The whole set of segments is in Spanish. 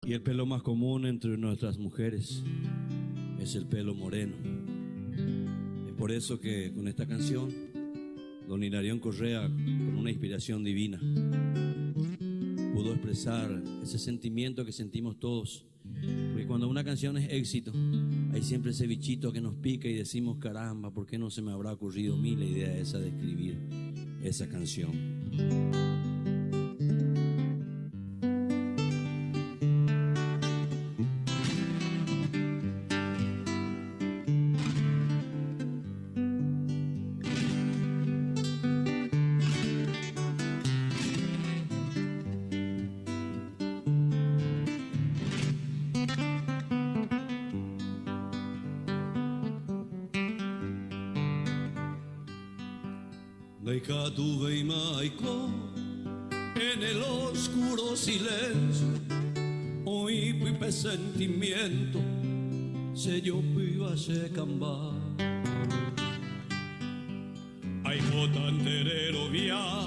Y el pelo más común entre nuestras mujeres es el pelo moreno. Es por eso que con esta canción, don Hilarión Correa, con una inspiración divina, pudo expresar ese sentimiento que sentimos todos. Porque cuando una canción es éxito, hay siempre ese bichito que nos pica y decimos, caramba, ¿por qué no se me habrá ocurrido a mí la idea esa de escribir esa canción? Deja tu veimaiko en el oscuro silencio, hoy pipe sentimiento se yo piba se camba. Ay jotanterero via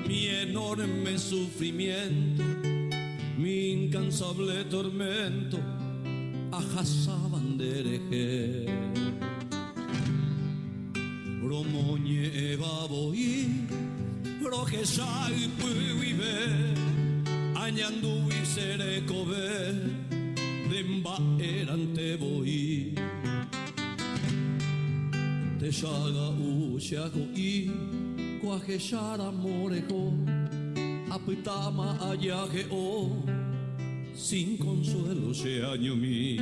mi enorme sufrimiento, mi incansable tormento, ajasaban dereje. Romoñe baboi, roje sai puibe, añandu y serecobe, demba erante boi. Te shaga ushago y cuaje shara morejo, apitama ayaje o, sin consuelo se año mi.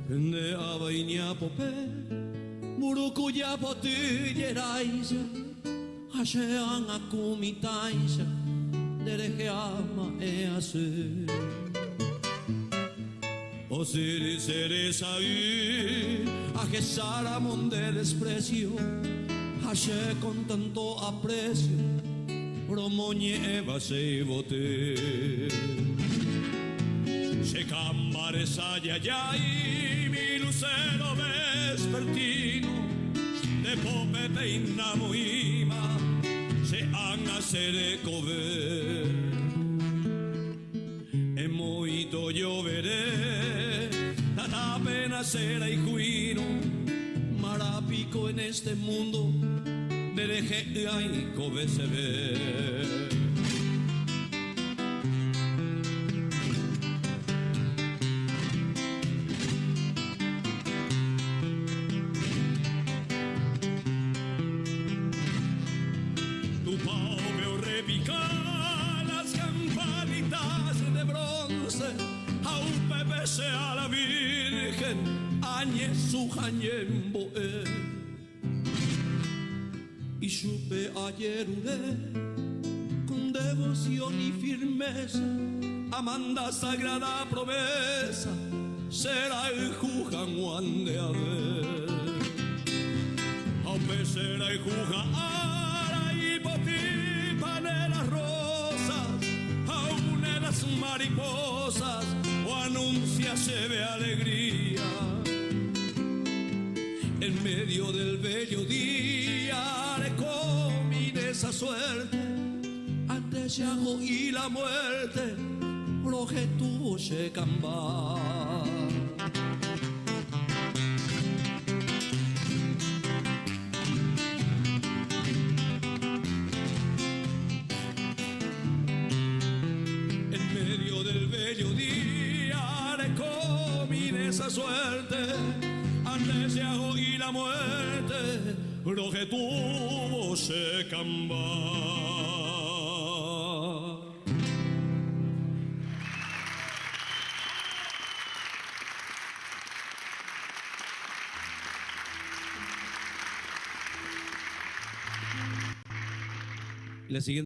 Pende abainia pope, murukuya potilleraisa, hashean akumitaisa, dereje ama ease. Osiri seresai, ajesara de desprecio, hashe con tanto aprecio, romoñe eva se bote. Se cambares ayayay, mi lucero vespertino, de pope peina muima, se han a serecover. En moito lloveré, tanta pena será y juino, marapico en este mundo, dereje ay cobe se ve. Tu pao veo repicar las campanitas de bronce, a un pepe sea la Virgen, añe su jañemboe. Y supe ayer con devoción y firmeza, amanda sagrada promesa, será el Jujan Juan de haber. Aunque será el Jujan las rosas, aún en las mariposas, o anuncia se ve alegría. En medio del bello día le comine esa suerte, antes Yago y la muerte, roje tuvo se cambar. Del bello día le comine esa suerte, antes Yago y la muerte, lo que tuvo se cambiar. La siguiente